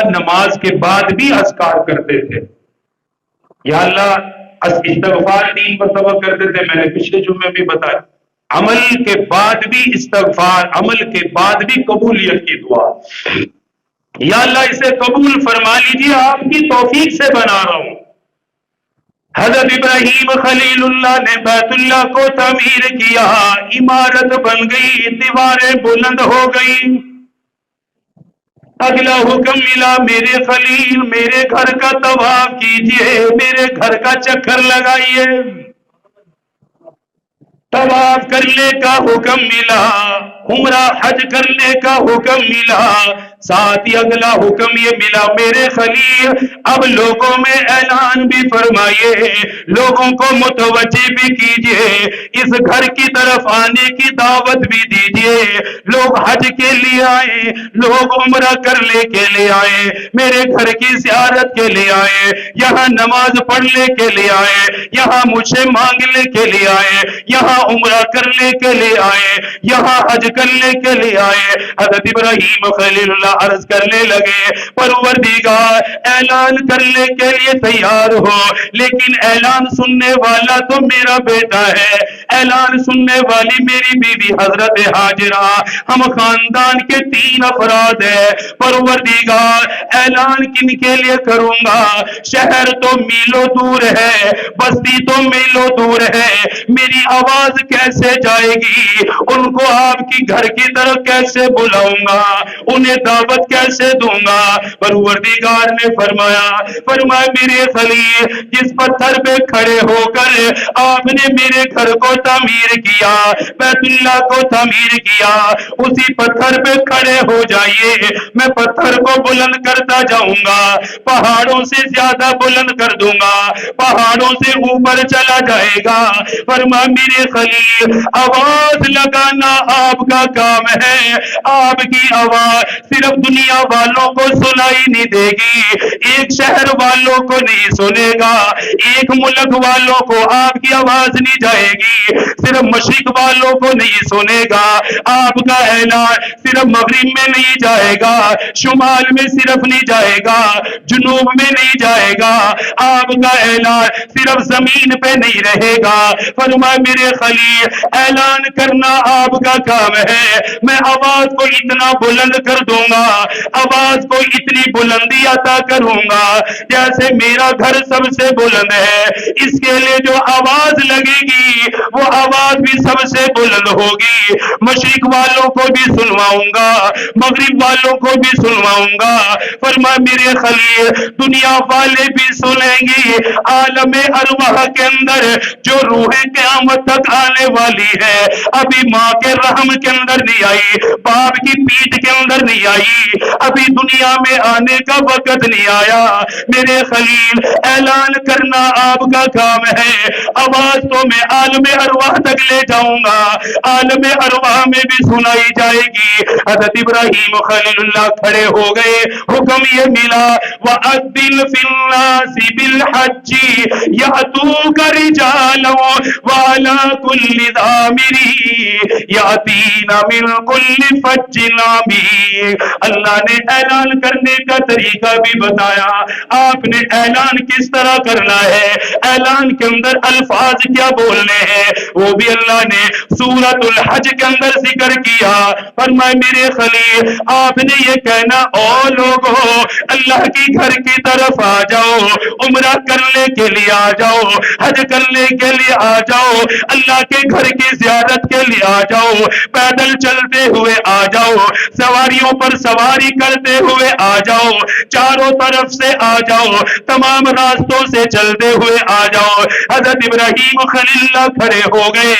نماز کے بعد بھی اذکار کرتے تھے. یا اللہ استغفار 3 مرتبہ کرتے تھے، میں نے پچھلے جمعے بھی بتایا. عمل کے بعد بھی استغفار، عمل کے بعد بھی قبولیت کی دعا. یا اللہ اسے قبول فرما لیجیے، آپ کی توفیق سے بنا رہا ہوں. حضرت ابراہیم خلیل اللہ نے بیت اللہ کو تعمیر کیا، عمارت بن گئی، دیواریں بلند ہو گئی. اگلا حکم ملا، میرے خلیل میرے گھر کا طواف کیجئے، میرے گھر کا چکر لگائیے. طواف کرنے کا حکم ملا، عمرہ حج کرنے کا حکم ملا. ساتھ ہی اگلا حکم یہ ملا، میرے خلیل اب لوگوں میں اعلان بھی فرمائیے، لوگوں کو متوجہ بھی کیجئے، اس گھر کی طرف آنے کی دعوت بھی دیجئے. لوگ حج کے لیے آئے، لوگ عمرہ کرنے کے لیے آئے، میرے گھر کی زیارت کے لیے آئے، یہاں نماز پڑھنے کے لیے آئے، یہاں مجھے مانگنے کے لیے آئے، یہاں عمرہ کرنے کے لیے آئے، یہاں حج کرنے کے لیے آئے. حضرت ابراہیم خلیل اللہ عرض کرنے لگے، پروردگار اعلان کرنے کے لیے تیار ہو، لیکن اعلان سننے والا تو میرا بیٹا ہے، اعلان سننے والی میری بیوی حضرت حاجرہ، ہم خاندان کے 3 افراد ہیں. پروردگار اعلان کن کے لیے کروں گا؟ شہر تو میلوں دور ہے، بستی تو میلوں دور ہے، میری آواز کیسے جائے گی؟ ان کو آپ کی گھر کی طرف کیسے بلاؤں گا؟ انہیں دعوت کیسے دوں گا؟ پروردگار نے فرمایا میرے خلیل، جس پتھر پہ کھڑے ہو کر آپ نے میرے گھر کو تعمیر کیا، بیت اللہ کو تعمیر کیا، اسی پتھر پہ کھڑے ہو جائیے. میں پتھر کو بلند کرتا جاؤں گا، پہاڑوں سے زیادہ بلند کر دوں گا، پہاڑوں سے اوپر چلا جائے گا. فرمایا میرے خلیل، آواز لگانا آپ کا کام ہے، آپ کی آواز صرف دنیا والوں کو سنائی نہیں دے گی، ایک شہر والوں کو نہیں سنے گا، ایک ملک والوں کو آپ کی آواز نہیں جائے گی، صرف مشرق والوں کو نہیں سنے گا. آپ کا اعلان صرف مغرب میں نہیں جائے گا، شمال میں صرف نہیں جائے گا، جنوب میں نہیں جائے گا. آپ کا اعلان صرف زمین پہ نہیں رہے گا. فرمایا میرے خلیل، اعلان کرنا آپ کا کام ہے، میں آواز کو اتنا بلند کر دوں گا، آواز کو اتنی بلندی عطا کروں گا جیسے میرا گھر سب سے بلند ہے. اس کے لیے جو آواز لگے گی وہ آواز بھی سب سے بلند ہوگی. مشرق والوں کو بھی سنواؤں گا، مغرب والوں کو بھی سنواؤں گا. فرمایا میرے خلیل، دنیا والے بھی سنیں گی، عالم ارواح کے اندر جو روح قیامت تک آنے والی ہے، ابھی ماں کے رحم کے اندر نہیں آئی، باپ کی پیٹھ کے اندر نہیں آئی، ابھی دنیا میں آنے کا وقت نہیں آیا. میرے خلیل اعلان کرنا آپ کا کام ہے، آواز تو میں عالم ارواح تک لے جاؤں گا، عالم ارواح میں بھی سنائی جائے گی. حضرت ابراہیم خلیل اللہ کھڑے ہو گئے، حکم یہ ملا، وَأَذِّنْ فِي النَّاسِ بِالْحَجِّ يَأْتُوكَ رِجَالًا وَعَلَىٰ كُلِّ ضَامِرٍ يَأْتِينَ مِنْ كُلِّ فَجٍّ عَمِيقٍ. اللہ نے اعلان کرنے کا طریقہ بھی بتایا، آپ نے اعلان کس طرح کرنا ہے، اعلان کے اندر الفاظ کیا بولنے ہیں، وہ بھی اللہ نے سورۃ الحج کے اندر ذکر کیا. فرمائے میرے خلیل، آپ نے یہ کہنا، او لوگو اللہ کی گھر کی طرف آ جاؤ، عمرہ کرنے کے لیے آ جاؤ، حج کرنے کے لیے آ جاؤ، اللہ کے گھر کی زیارت کے لیے آ جاؤ، پیدل چلتے ہوئے آ جاؤ، سواریوں پر سواری کرتے ہوئے آ جاؤ، چاروں طرف سے آ جاؤ، تمام راستوں سے چلتے ہوئے آ جاؤ. حضرت ابراہیم خلیل اللہ کھڑے ہو گئے،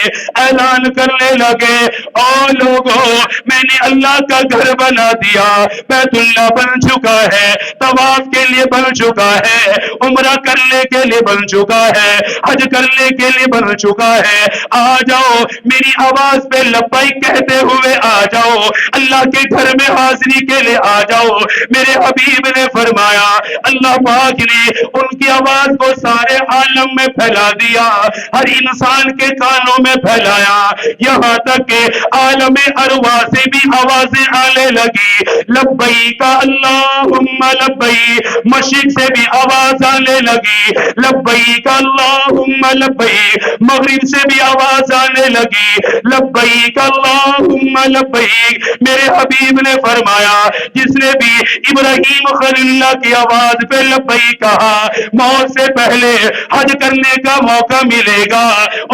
اعلان کرنے لگے، او لوگو میں نے اللہ کا گھر بنا دیا، بیت اللہ بن چکا ہے، طواف کے لیے بن چکا ہے، عمرہ کرنے کے لیے بن چکا ہے، حج کرنے کے لیے بن چکا ہے، آ جاؤ میری آواز پہ لبیک کہتے ہوئے آ جاؤ، اللہ کے گھر میں حاضری واپسی کے لیے آ جاؤ. میرے حبیب نے فرمایا اللہ پاک نے ان کی آواز کو سارے عالم میں پھیلا دیا, ہر انسان کے کانوں میں پھیلایا, یہاں تک کہ عالم ارواح سے بھی آوازیں آنے لگی, لبیک اللہم لبیک, مشرق سے بھی آواز آنے لگی, لبیک اللہم لبیک, مغرب سے بھی آواز آنے لگی, لبیک اللہم لبیک. میرے حبیب نے فرمایا جس نے بھی ابراہیم خلیل اللہ کی آواز پہ لبیک کہا, موت سے پہلے حج کرنے کا موقع ملے گا,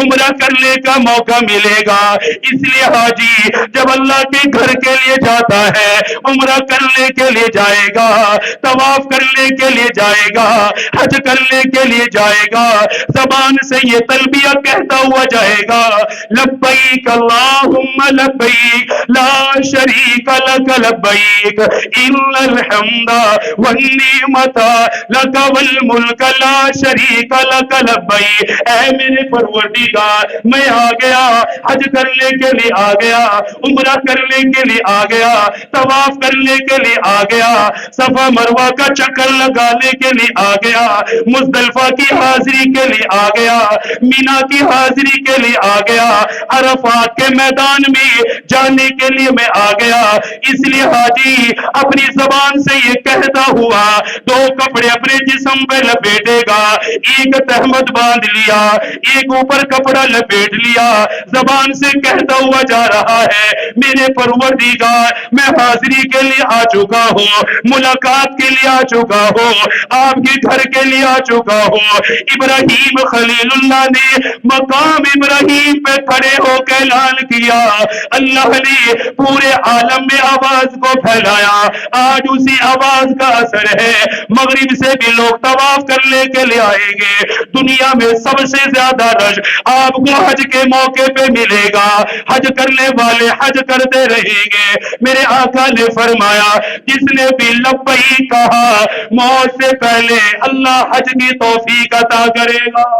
عمرہ کرنے کا موقع ملے گا. اس لیے حاجی جب اللہ کے گھر کے لیے جاتا ہے, عمرہ کرنے کے لیے جائے گا, طواف کرنے کے لیے جائے گا, حج کرنے کے لیے جائے گا, زبان سے یہ تلبیہ کہتا ہوا جائے گا لبیک اللہم لبیک لا شریک لک لبیک ان الحمد والنعمت لک والملک لا شریک لک لبیک. اے میرے پروردگار میں آ گیا, حج کرنے کے لیے آ گیا, عمرہ کرنے کے لیے آ گیا, طواف کرنے کے لیے آ گیا, صفا مروہ کا چکر لگانے کے لیے آ گیا, مزدلفہ کی حاضری کے لیے آ گیا, مینا کی حاضری کے لیے آ گیا, عرفات کے میدان میں جانے کے لیے میں آ گیا. اس لیے حاجی اپنی زبان سے یہ کہتا ہوا دو کپڑے اپنے جسم پہ لپیٹے گا, ایک تہمت باندھ لیا, ایک اوپر کپڑا لپیٹ لیا, زبان سے کہتا ہوا جا رہا ہے میرے پروردگار میں حاضری کے لیے آ چکا ہوں, ملاقات کے لیے آ چکا ہوں, آپ کے گھر کے لیے آ چکا ہوں. ابراہیم خلیل اللہ نے مقام ابراہیم پہ کھڑے ہو کے اعلان کیا, اللہ نے پورے عالم میں آواز کو پھیلایا. آج اسی آواز کا اثر ہے, مغرب سے بھی لوگ طواف کرنے کے لیے آئیں گے. دنیا میں سب سے زیادہ رش آپ کو حج کے موقع پہ ملے گا, حج کرنے والے حج کرتے رہیں گے. میرے آقا نے فرمایا جس نے بھی لبیک کہا موت سے پہلے اللہ حج کی توفیق عطا کرے گا.